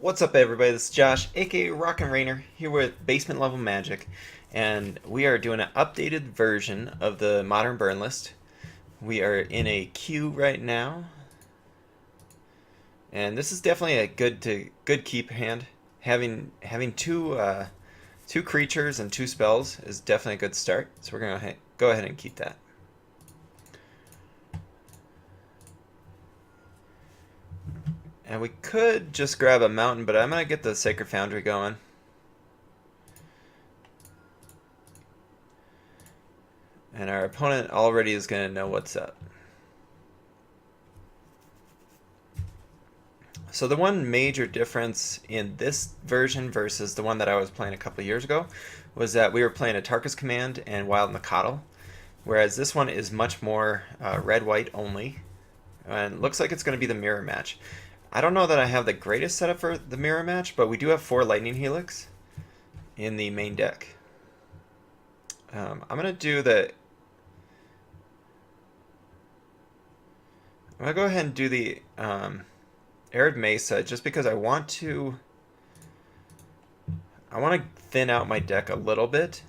What's up, everybody? This is Josh, aka Rockin' Rainer, here with Basement Level Magic, and we are doing an updated version of the Modern Burn List. We are in a queue right now, and this is definitely a good keep hand. Having two creatures and two spells is definitely a good start. So we're gonna go ahead and keep that. And we could just grab a mountain, but I'm gonna get the Sacred Foundry going. And our opponent already is going to know what's up. So the one major difference in this version versus the one that I was playing a couple of years ago was that we were playing a Tarkus Command and Wild Nacatl, whereas this one is much more red-white only, and looks like it's going to be the mirror match. I don't know that I have the greatest setup for the mirror match, but we do have 4 Lightning Helix in the main deck. I'm going to do the... I'm going to go ahead and do the Arid Mesa just because I want to thin out my deck a little bit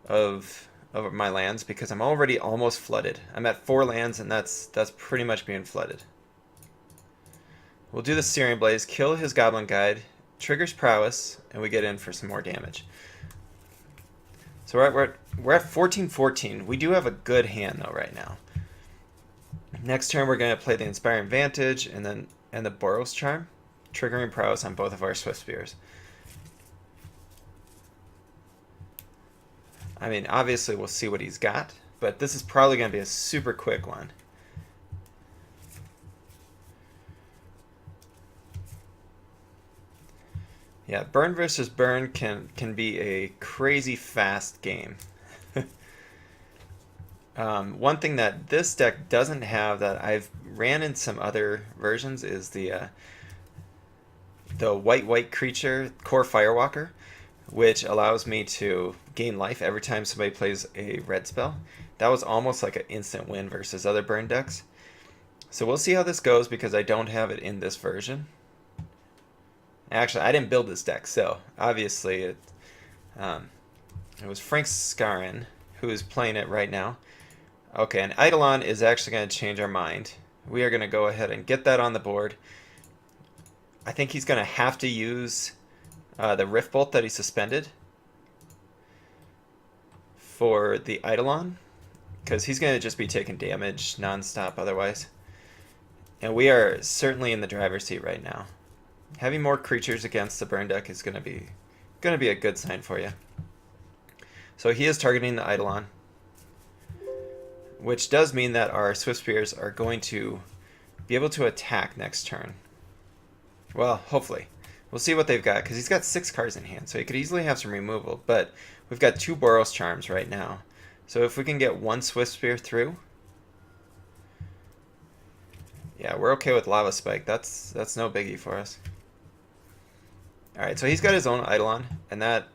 of my lands because I'm already almost flooded. I'm at 4 lands and that's pretty much being flooded. We'll do the Searing Blaze, kill his Goblin Guide, triggers Prowess, and we get in for some more damage. So we're at 14-14. We do have a good hand though right now. Next turn we're going to play the Inspiring Vantage and the Boros Charm, triggering Prowess on both of our Swift Spears. I mean, obviously we'll see what he's got, but this is probably going to be a super quick one. Yeah, burn versus burn can be a crazy fast game. One thing that this deck doesn't have that I've ran in some other versions is the white creature Core Firewalker, which allows me to gain life every time somebody plays a red spell. That was almost like an instant win versus other burn decks. So we'll see how this goes because I don't have it in this version. Actually, I didn't build this deck, so obviously it was Frank Skarren who is playing it right now. Okay, and Eidolon is actually going to change our mind. We are going to go ahead and get that on the board. I think he's going to have to use the Rift Bolt that he suspended for the Eidolon, because he's going to just be taking damage nonstop otherwise. And we are certainly in the driver's seat right now. Having more creatures against the burn deck is going to be a good sign for you. So he is targeting the Eidolon, which does mean that our Swift Spears are going to be able to attack next turn. Well, hopefully. We'll see what they've got, because he's got 6 cards in hand, so he could easily have some removal, but we've got 2 Boros Charms right now. So if we can get 1 Swift Spear through, yeah, we're okay with Lava Spike. That's no biggie for us. Alright, so he's got his own Eidolon, and that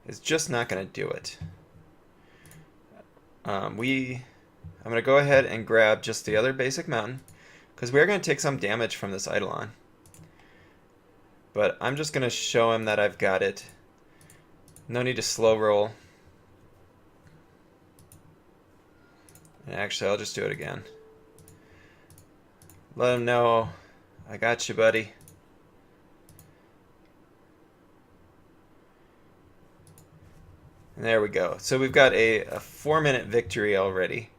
is just not going to do it. I'm going to go ahead and grab just the other basic mountain, because we're going to take some damage from this Eidolon. But I'm just going to show him that I've got it. No need to slow roll. And actually, I'll just do it again. Let him know I got you, buddy. And there we go. So we've got a 4-minute victory already.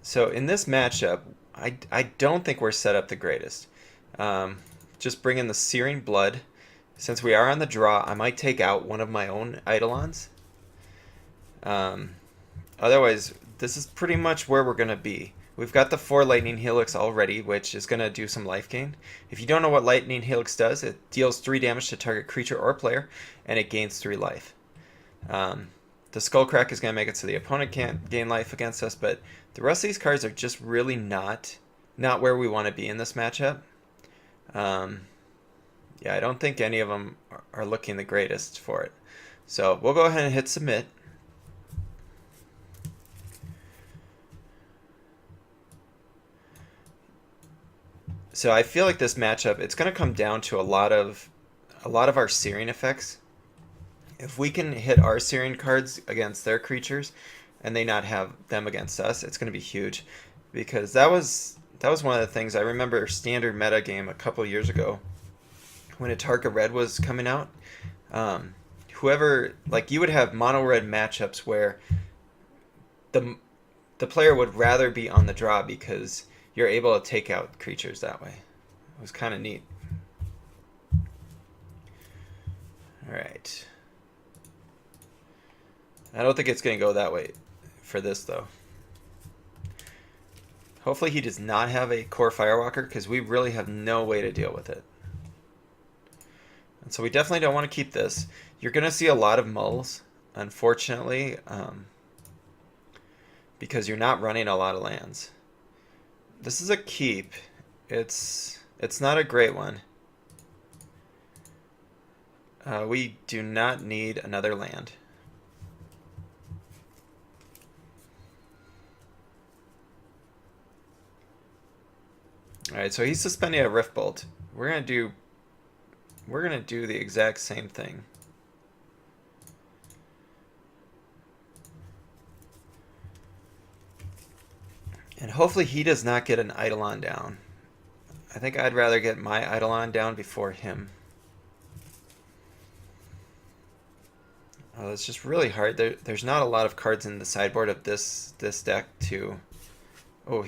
So in this matchup, I don't think we're set up the greatest. Just bring in the Searing Blood. Since we are on the draw, I might take out one of my own Eidolons. Otherwise, this is pretty much where we're going to be. We've got the 4 Lightning Helix already, which is going to do some life gain. If you don't know what Lightning Helix does, it deals 3 damage to target creature or player, and it gains 3 life. The Skullcrack is going to make it so the opponent can't gain life against us, but the rest of these cards are just really not where we want to be in this matchup. Yeah, I don't think any of them are looking the greatest for it. So we'll go ahead and hit submit. So I feel like this matchup, it's going to come down to a lot of our searing effects. If we can hit our searing cards against their creatures, and they not have them against us, it's going to be huge, because that was one of the things I remember standard meta game a couple years ago when Atarka Red was coming out. Whoever, like, you would have mono red matchups where the the player would rather be on the draw because you're able to take out creatures that way. It was kind of neat. All right. I don't think it's going to go that way for this, though. Hopefully he does not have a core Firewalker, because we really have no way to deal with it. And so we definitely don't want to keep this. You're going to see a lot of mulls, unfortunately, because you're not running a lot of lands. This is a keep. It's not a great one. We do not need another land. Alright, so he's suspending a Rift Bolt. We're gonna do the exact same thing. And hopefully he does not get an Eidolon down. I think I'd rather get my Eidolon down before him. Oh, it's just really hard. There's not a lot of cards in the sideboard of this deck to... Oh,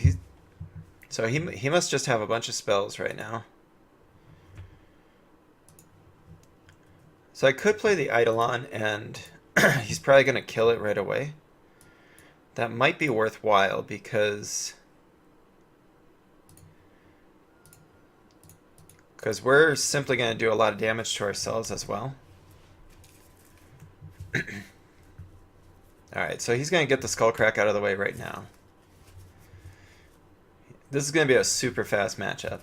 so he must just have a bunch of spells right now. So I could play the Eidolon, and he's probably going to kill it right away. That might be worthwhile, because we're simply going to do a lot of damage to ourselves as well. Alright, so he's going to get the Skullcrack out of the way right now. This is going to be a super fast matchup.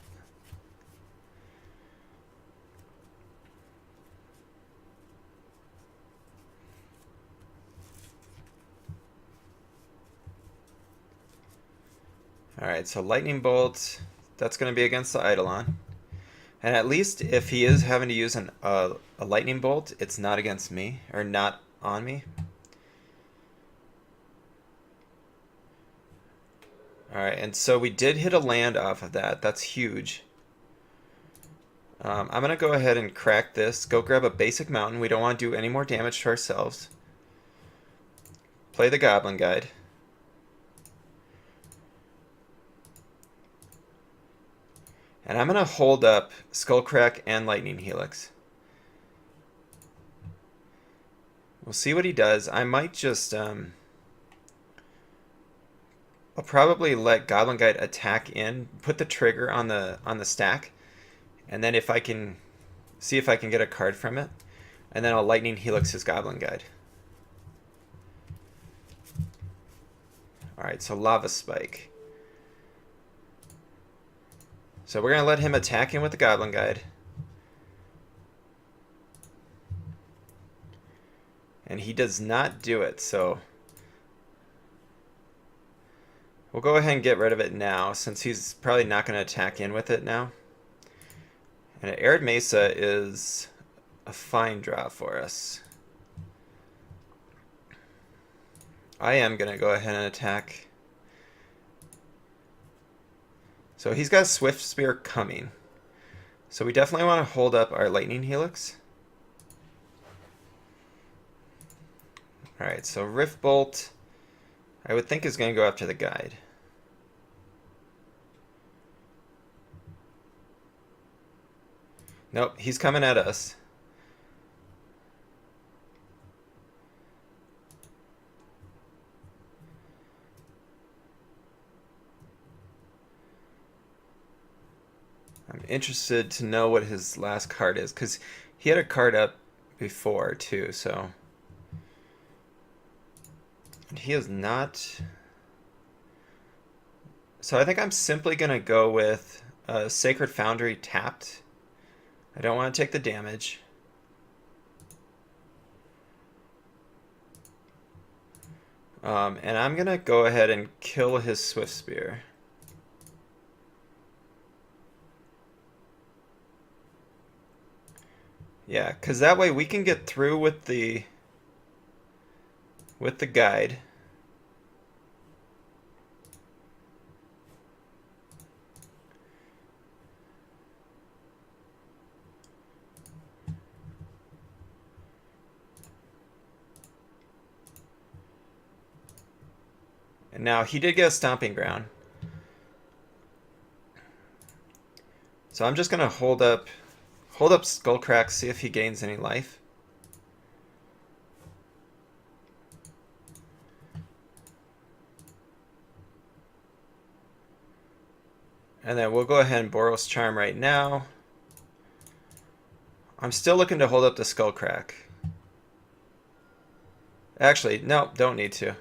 Alright, so Lightning Bolt, that's going to be against the Eidolon. And at least if he is having to use a Lightning Bolt, it's not against me, or not on me. Alright, and so we did hit a land off of that. That's huge. I'm going to go ahead and crack this. Go grab a basic mountain. We don't want to do any more damage to ourselves. Play the Goblin Guide. And I'm going to hold up Skullcrack and Lightning Helix. We'll see what he does. I might just... I'll probably let Goblin Guide attack in, put the trigger on the stack, and then if I can see if I can get a card from it, and then I'll Lightning Helix his Goblin Guide. Alright, so Lava Spike. So we're going to let him attack in with the Goblin Guide. And he does not do it, so we'll go ahead and get rid of it now, since he's probably not going to attack in with it now. And an Arid Mesa is a fine draw for us. I am going to go ahead and attack. So he's got a Swift Spear coming. So we definitely want to hold up our Lightning Helix. Alright, so Rift Bolt, I would think is going to go after the Guide. Nope, he's coming at us. I'm interested to know what his last card is, because he had a card up before too, so... He is not... So I think I'm simply going to go with Sacred Foundry tapped. I don't want to take the damage. And I'm going to go ahead and kill his Swift Spear. Yeah, because that way we can get through with the guide. And now he did get a stomping ground. So I'm just gonna hold up Skullcrack, see if he gains any life. And then we'll go ahead and Boros Charm right now. I'm still looking to hold up the Skullcrack. Actually, no, don't need to.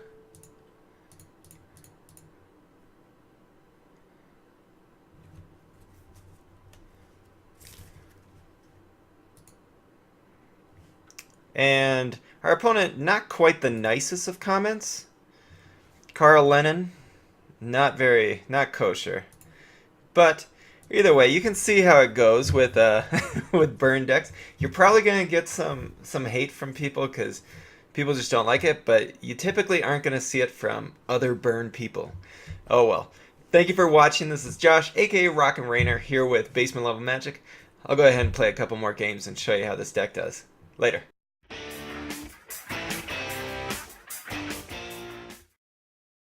And our opponent, not quite the nicest of comments. Carl Lennon, not kosher. But either way, you can see how it goes with with burn decks. You're probably gonna get some hate from people because people just don't like it, but you typically aren't gonna see it from other burn people. Oh well. Thank you for watching. This is Josh, aka Rock and Rainer, here with Basement Level Magic. I'll go ahead and play a couple more games and show you how this deck does. Later.